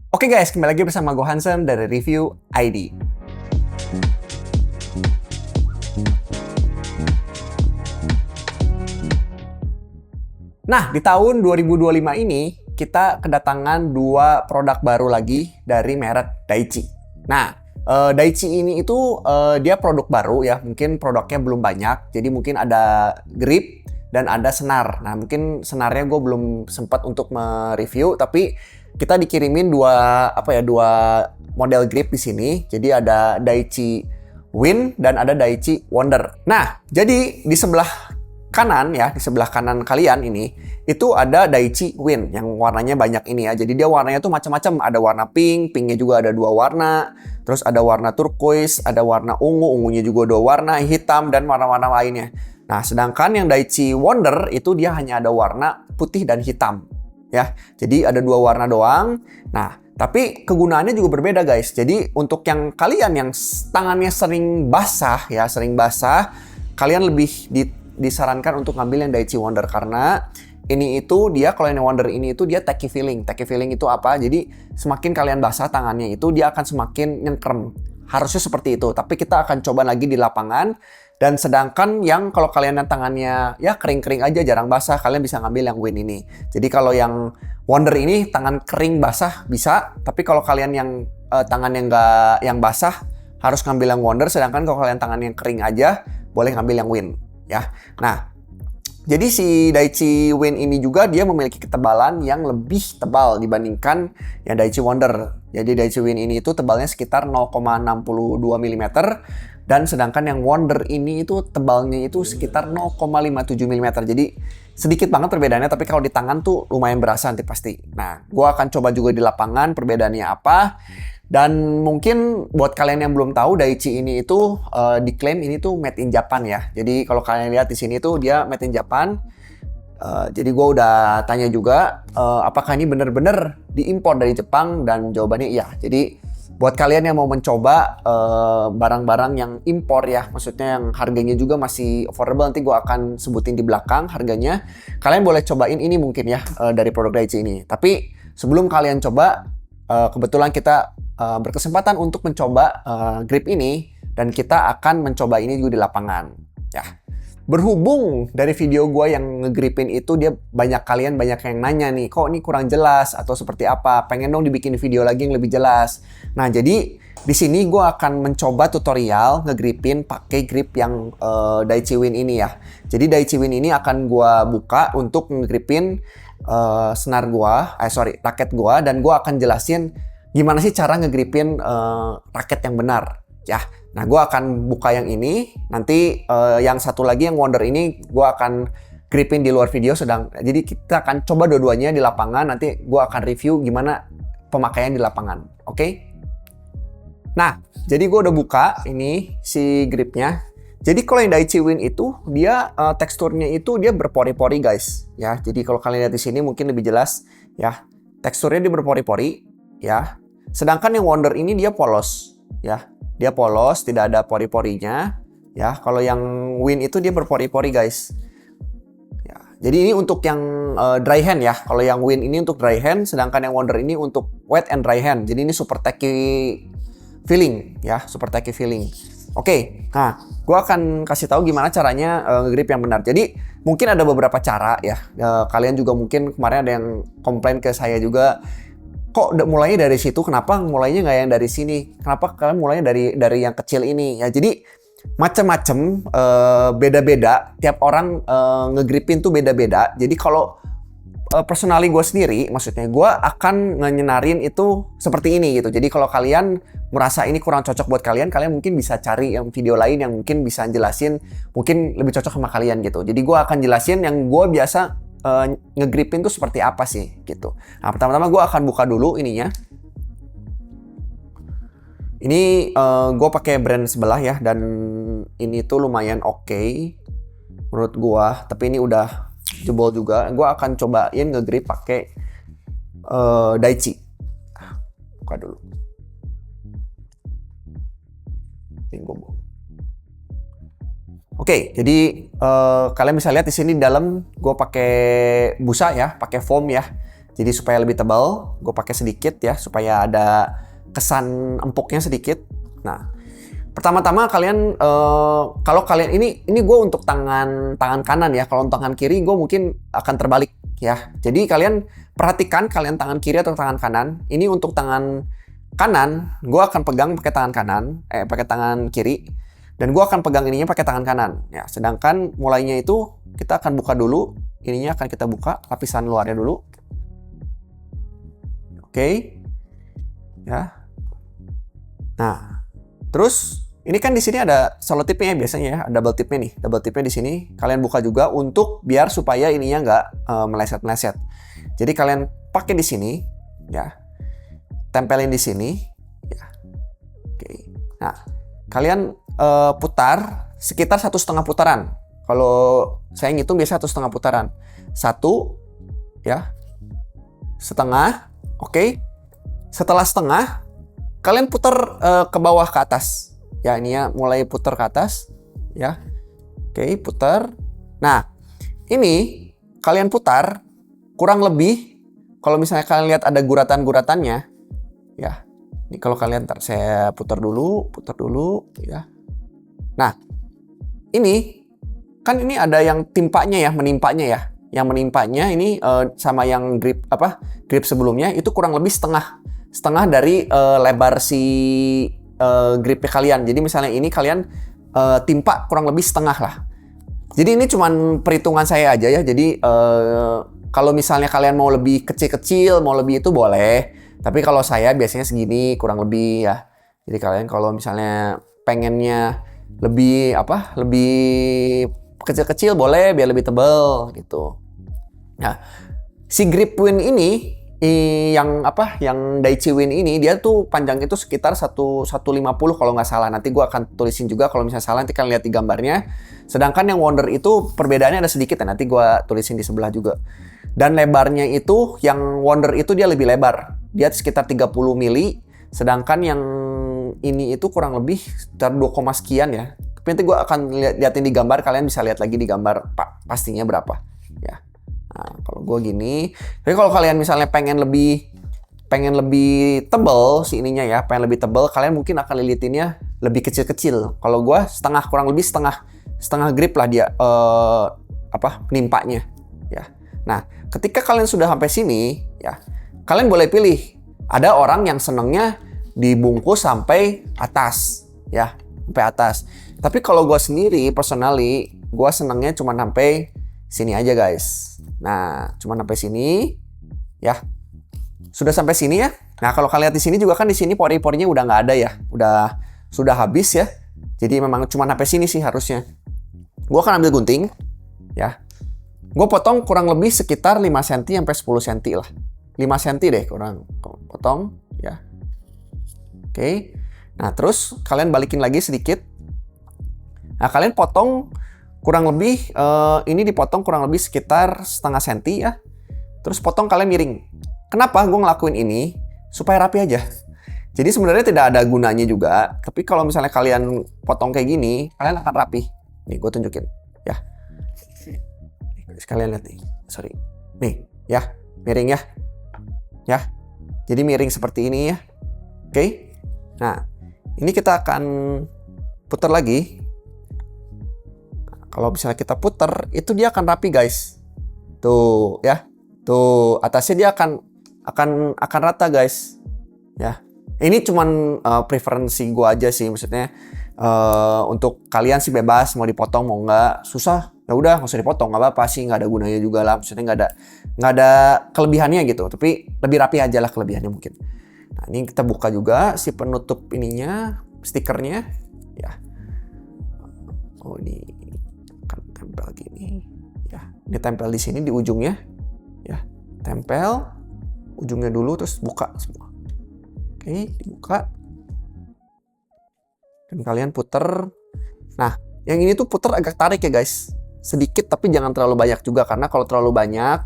Oke guys, kembali lagi bersama gue Hansen dari Review ID. Nah, di tahun 2025 ini kita kedatangan dua produk baru lagi dari merek Daichi. Nah, Daichi ini itu dia produk baru ya, mungkin produknya belum banyak, jadi mungkin ada grip dan ada senar. Nah, mungkin senarnya gue belum sempat untuk mereview, tapi kita dikirimin dua model grip di sini. Jadi ada Daichi Win dan ada Daichi Wonder. Nah, jadi di sebelah kanan ya, di sebelah kanan kalian ini itu ada Daichi Win yang warnanya banyak ini ya. Jadi dia warnanya tuh macam-macam. Ada warna pink, pinknya juga ada dua warna. Terus ada warna turquoise, ada warna ungu, ungunya juga dua warna, hitam dan warna-warna lainnya. Nah, sedangkan yang Daichi Wonder itu dia hanya ada warna putih dan hitam ya. Jadi ada dua warna doang. Nah, tapi kegunaannya juga berbeda guys. Jadi untuk yang kalian yang tangannya sering basah ya, kalian lebih disarankan untuk ngambil yang Daichi Wonder karena ini itu dia, kalau yang Wonder ini itu dia tacky feeling. Tacky feeling itu apa? Jadi semakin kalian basah tangannya itu dia akan semakin nyengkrem. Harusnya seperti itu. Tapi kita akan coba lagi di lapangan. Dan sedangkan yang kalau kalian yang tangannya ya kering-kering aja, jarang basah, kalian bisa ngambil yang Win ini. Jadi kalau yang Wonder ini tangan kering basah bisa, tapi kalau kalian yang tangan yang nggak yang basah harus ngambil yang Wonder. Sedangkan kalau kalian tangan yang kering aja boleh ngambil yang Win. Ya, nah, jadi si Daichi Win ini juga dia memiliki ketebalan yang lebih tebal dibandingkan yang Daichi Wonder. Jadi Daichi Win ini itu tebalnya sekitar 0,62 mm dan sedangkan yang Wonder ini itu tebalnya itu sekitar 0,57 mm. Jadi sedikit banget perbedaannya, tapi kalau di tangan tuh lumayan berasa nanti pasti. Nah, gua akan coba juga di lapangan perbedaannya apa. Dan mungkin buat kalian yang belum tahu, Daichi ini itu diklaim ini tuh made in Japan ya. Jadi kalau kalian lihat di sini tuh dia made in Japan. Jadi gue udah tanya juga apakah ini bener-bener diimpor dari Jepang, dan jawabannya iya. Jadi buat kalian yang mau mencoba barang-barang yang impor ya, maksudnya yang harganya juga masih affordable, nanti gue akan sebutin di belakang harganya. Kalian boleh cobain ini mungkin ya dari produk Daichi ini. Tapi sebelum kalian coba, kebetulan kita berkesempatan untuk mencoba grip ini, dan kita akan mencoba ini juga di lapangan ya. Berhubung dari video gue yang ngegripin itu dia banyak yang nanya nih, kok ini kurang jelas atau seperti apa, pengen dong dibikin video lagi yang lebih jelas. Nah, jadi di sini gue akan mencoba tutorial ngegripin pakai grip yang Daichi Win ini ya. Jadi Daichi Win ini akan gue buka untuk ngegripin raket gue, dan gue akan jelasin gimana sih cara ngegripin raket yang benar ya. Nah, gue akan buka yang ini, nanti yang satu lagi yang Wonder ini gue akan gripin di luar video jadi kita akan coba dua-duanya di lapangan, nanti gue akan review gimana pemakaian di lapangan, oke? Nah, jadi gue udah buka ini si gripnya. Jadi kalau yang Daichi Win itu dia teksturnya itu dia berpori-pori guys ya. Jadi kalau kalian lihat di sini mungkin lebih jelas ya, teksturnya dia berpori-pori ya. Sedangkan yang Wonder ini dia polos ya. Dia polos, tidak ada pori-porinya ya. Kalau yang Win itu dia berpori-pori guys. Ya, jadi ini untuk yang dry hand ya. Kalau yang Win ini untuk dry hand, sedangkan yang Wonder ini untuk wet and dry hand. Jadi ini super tacky feeling ya, super tacky feeling. Oke, nah gue akan kasih tahu gimana caranya ngegrip yang benar. Jadi mungkin ada beberapa cara ya. Kalian juga mungkin kemarin ada yang komplain ke saya juga, kok mulainya dari situ, kenapa mulainya nggak yang dari sini? Kenapa kalian mulainya dari yang kecil ini? Ya, jadi macam-macam, beda-beda. Tiap orang ngegripin tuh beda-beda. Jadi kalau personally gue sendiri, maksudnya gue akan ngenyenarin itu seperti ini gitu. Jadi kalau kalian merasa ini kurang cocok buat kalian, kalian mungkin bisa cari yang video lain yang mungkin bisa jelasin, mungkin lebih cocok sama kalian gitu. Jadi gue akan jelasin yang gue biasa ngegripin tuh seperti apa sih gitu. Nah, pertama-tama gue akan buka dulu ininya. Ini gue pakai brand sebelah ya, dan ini tuh lumayan oke menurut gue. Tapi ini udah jebol juga. Gue akan cobain ngegrip pakai Daichi. Buka dulu. Oke, jadi kalian bisa lihat di sini di dalam gue pakai busa ya, pakai foam ya. Jadi supaya lebih tebal, gue pakai sedikit ya, supaya ada kesan empuknya sedikit. Nah, pertama-tama kalian kalau kalian ini gue untuk tangan kanan ya. Kalau untuk tangan kiri gue mungkin akan terbalik ya. Jadi kalian perhatikan kalian tangan kiri atau tangan kanan. Ini untuk tangan kanan, gue akan pegang pakai tangan kanan, pakai tangan kiri, dan gue akan pegang ininya pakai tangan kanan. Ya, sedangkan mulainya itu kita akan buka dulu. Ininya akan kita buka lapisan luarnya dulu. Oke. Ya. Nah, terus ini kan di sini ada selotipnya ya biasanya ya, double tipnya nih, double tipnya di sini. Kalian buka juga untuk biar supaya ininya nggak meleset-meleset. Jadi kalian pakai di sini, ya, tempelin di sini, ya. Oke. Nah, kalian putar sekitar 1,5 putaran. Kalau saya ngitung biasa 1,5 putaran. 1, ya, setengah, oke. Setelah setengah, kalian putar ke bawah ke atas. Ya, ini ya, mulai putar ke atas, ya. Oke, putar. Nah, ini kalian putar kurang lebih, kalau misalnya kalian lihat ada guratan-guratannya, ya. Ini kalau kalian ntar saya putar dulu, ya. Nah, ini kan ini ada yang timpanya ya, menimpanya ya. Yang menimpanya ini sama yang grip sebelumnya itu kurang lebih setengah dari lebar si gripnya kalian. Jadi misalnya ini kalian timpa kurang lebih setengah lah. Jadi ini cuman perhitungan saya aja ya. Jadi kalau misalnya kalian mau lebih kecil-kecil, mau lebih itu boleh. Tapi kalau saya biasanya segini kurang lebih ya. Jadi kalian kalau misalnya pengennya lebih kecil-kecil boleh biar lebih tebal gitu. Nah, si grip win ini yang Daichi Win ini dia tuh panjangnya itu sekitar 150 kalau nggak salah. Nanti gue akan tulisin juga kalau misalnya salah nanti kalian lihat di gambarnya. Sedangkan yang Wonder itu perbedaannya ada sedikit ya, nanti gue tulisin di sebelah juga. Dan lebarnya itu yang Wonder itu dia lebih lebar. Dia sekitar 30 mili, sedangkan yang ini itu kurang lebih sekitar 2, sekian ya. Tapi nanti gue akan liatin di gambar, kalian bisa lihat lagi di gambar pastinya berapa ya. Nah, kalau gue gini. Tapi kalau kalian misalnya pengen lebih tebal si ininya ya, pengen lebih tebal, kalian mungkin akan lilitinnya lebih kecil-kecil. Kalau gue kurang lebih setengah grip lah dia penimpanya ya. Nah, ketika kalian sudah sampai sini ya, kalian boleh pilih. Ada orang yang senengnya dibungkus sampai atas ya, sampai atas. Tapi kalau gue sendiri personally, gue senengnya cuma sampai sini aja guys. Nah, cuma sampai sini ya. Sudah sampai sini ya. Nah, kalau kalian lihat di sini juga kan di sini pori-porinya udah nggak ada ya. Sudah habis ya. Jadi memang cuma sampai sini sih harusnya. Gue akan ambil gunting ya. Gue potong kurang lebih sekitar 5 cm sampai 10 cm lah. 5 cm deh kurang potong ya. Oke. Nah, terus kalian balikin lagi sedikit. Nah, kalian potong kurang lebih ini dipotong kurang lebih sekitar setengah senti ya. Terus potong kalian miring. Kenapa gue ngelakuin ini? Supaya rapi aja. Jadi sebenarnya tidak ada gunanya juga. Tapi kalau misalnya kalian potong kayak gini, kalian akan rapi. Nih, gue tunjukin ya. Sekalian lihat nih. Sorry. Nih, ya. Miring ya. Ya. Jadi miring seperti ini ya. Oke. Nah, ini kita akan putar lagi. Kalau misalnya kita putar, itu dia akan rapi guys. Tuh ya. Tuh, atasnya dia akan rata guys. Ya. Ini cuman preferensi gue aja sih, maksudnya untuk kalian sih bebas mau dipotong mau nggak, susah ya udah nggak usah dipotong, nggak apa-apa sih, nggak ada gunanya juga lah, maksudnya nggak ada kelebihannya gitu, tapi lebih rapi aja lah kelebihannya mungkin. Nah, ini kita buka juga si penutup ininya, stikernya ya. Oh, ini kan tempel gini ya, ini tempel di sini di ujungnya ya, tempel ujungnya dulu terus buka semua. Oke, dibuka. Dan kalian puter. Nah, yang ini tuh puter agak tarik ya guys. Sedikit tapi jangan terlalu banyak juga. Karena kalau terlalu banyak,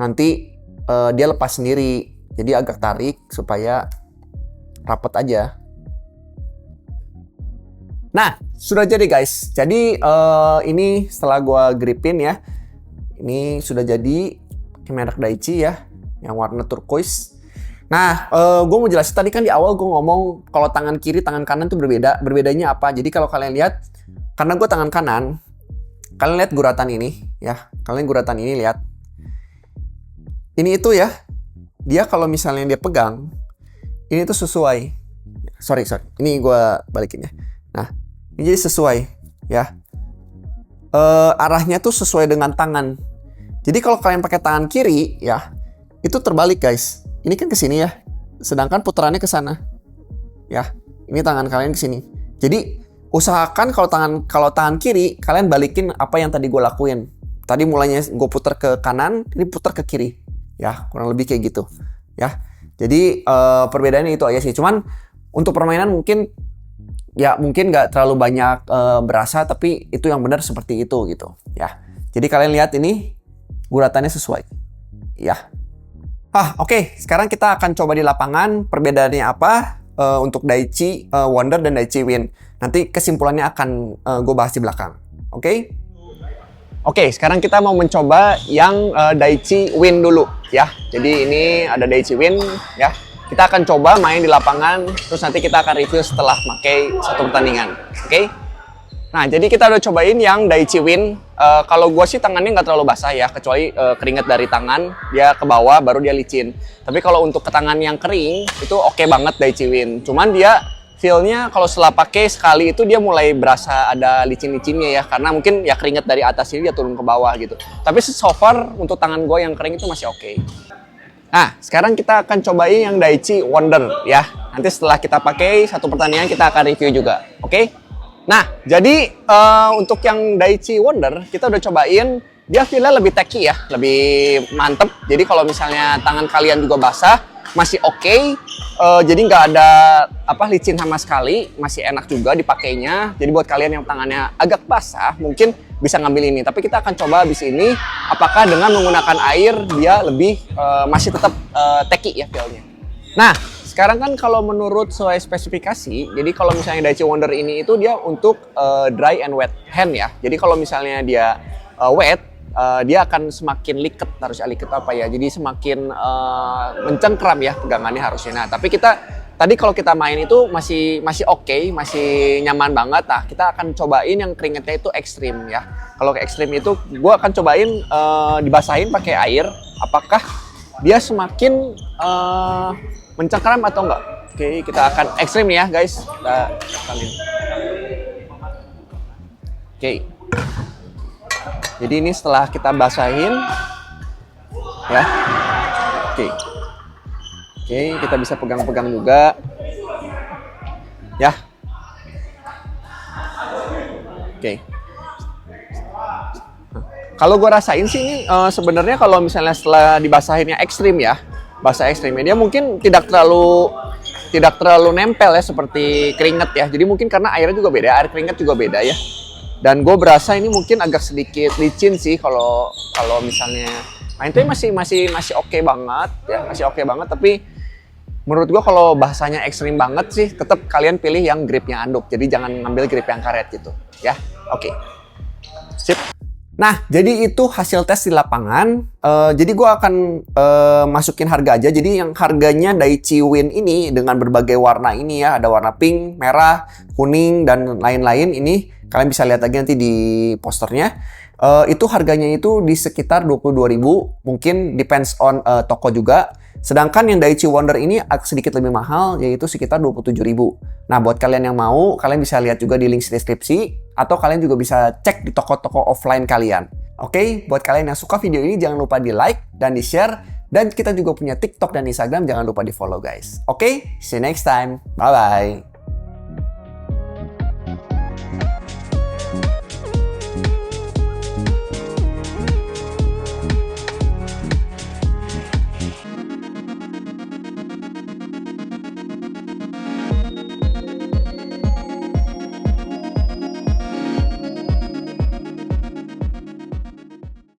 nanti dia lepas sendiri. Jadi agak tarik supaya rapet aja. Nah, sudah jadi guys. Jadi ini setelah gua gripin ya. Ini sudah jadi merek Daichi ya. yang warna turquoise. Nah, gue mau jelasin tadi kan di awal gue ngomong kalau tangan kiri, tangan kanan tuh berbeda. Berbedanya apa? Jadi kalau kalian lihat, karena gue tangan kanan, kalian lihat guratan ini, ya. Kalian guratan ini lihat. Ini itu ya, dia kalau misalnya dia pegang, ini tuh sesuai. Sorry. Ini gue balikin ya. Nah, ini jadi sesuai, ya. Arahnya tuh sesuai dengan tangan. Jadi kalau kalian pakai tangan kiri, ya, itu terbalik guys. Ini kan ke sini ya, sedangkan putarannya ke sana, ya. Ini tangan kalian ke sini. Jadi usahakan kalau tangan kiri kalian balikin apa yang tadi gue lakuin. Tadi mulanya gue putar ke kanan, ini putar ke kiri, ya, kurang lebih kayak gitu, ya. Jadi perbedaannya itu aja sih. Cuman untuk permainan mungkin nggak terlalu banyak berasa, tapi itu yang benar seperti itu gitu, ya. Jadi kalian lihat ini guratannya sesuai, ya. Oke. Sekarang kita akan coba di lapangan perbedaannya apa untuk Daichi Wonder dan Daichi Win. Nanti kesimpulannya akan gue bahas di belakang, oke? Oke, sekarang kita mau mencoba yang Daichi Win dulu, ya. Jadi ini ada Daichi Win, ya. Kita akan coba main di lapangan, terus nanti kita akan review setelah pakai satu pertandingan, oke? Nah, jadi kita udah cobain yang Daichi Win. Kalau gue sih tangannya nggak terlalu basah ya, kecuali keringat dari tangan, dia ke bawah, baru dia licin. Tapi kalau untuk ke tangan yang kering, itu oke banget Daichi Win. Cuman dia feel-nya kalau setelah pakai sekali itu dia mulai berasa ada licin-licinnya ya, karena mungkin ya keringat dari atas ini dia turun ke bawah gitu. Tapi so far untuk tangan gue yang kering itu masih oke. Nah, sekarang kita akan cobain yang Daichi Wonder ya. Nanti setelah kita pakai satu pertandingan kita akan review juga, oke? Nah, jadi untuk yang Daichi Wonder kita udah cobain, dia feel-nya lebih tacky ya, lebih mantep. Jadi kalau misalnya tangan kalian juga basah, masih oke. Jadi nggak ada licin sama sekali, masih enak juga dipakainya. Jadi buat kalian yang tangannya agak basah, mungkin bisa ngambil ini. Tapi kita akan coba habis ini, apakah dengan menggunakan air dia lebih masih tetap tacky ya feel-nya. Nah, sekarang kan kalau menurut sesuai spesifikasi, jadi kalau misalnya Daichi Wonder ini itu dia untuk dry and wet hand ya. Jadi kalau misalnya dia wet, dia akan semakin liket, harusnya liket apa ya, jadi semakin mencengkram ya pegangannya harusnya. Nah, tapi tadi kalau kita main itu masih oke, masih nyaman banget. Nah, kita akan cobain yang keringetnya itu ekstrim ya. Kalau ke ekstrim itu gue akan cobain dibasahin pakai air, apakah dia semakin mencengkram atau enggak. Oke, kita akan ekstrim ya guys. Oke. Jadi ini setelah kita basahin, ya, oke, kita bisa pegang-pegang juga, ya, oke. Kalau gue rasain sih ini sebenarnya kalau misalnya setelah dibasahinnya ekstrim ya, basah ekstrimnya dia mungkin tidak terlalu nempel ya seperti keringat ya. Jadi mungkin karena airnya juga beda, air keringat juga beda ya. Dan gue berasa ini mungkin agak sedikit licin sih kalau misalnya main tuh masih oke banget ya, masih oke banget. Tapi menurut gue kalau bahasanya ekstrim banget sih, tetap kalian pilih yang gripnya anduk. Jadi jangan ngambil grip yang karet gitu ya. Oke. Sip. Nah, jadi itu hasil tes di lapangan. Jadi gue akan masukin harga aja. Jadi yang harganya Daichi Win ini dengan berbagai warna ini ya, ada warna pink, merah, kuning dan lain-lain ini. Kalian bisa lihat lagi nanti di posternya. Itu harganya itu di sekitar 22.000, mungkin depends on toko juga. Sedangkan yang Daichi Wonder ini sedikit lebih mahal, yaitu sekitar 27.000. Nah, buat kalian yang mau, kalian bisa lihat juga di link deskripsi, atau kalian juga bisa cek di toko-toko offline kalian. Oke, buat kalian yang suka video ini, jangan lupa di like dan di share. Dan kita juga punya TikTok dan Instagram, jangan lupa di follow guys. Oke, see you next time. Bye-bye.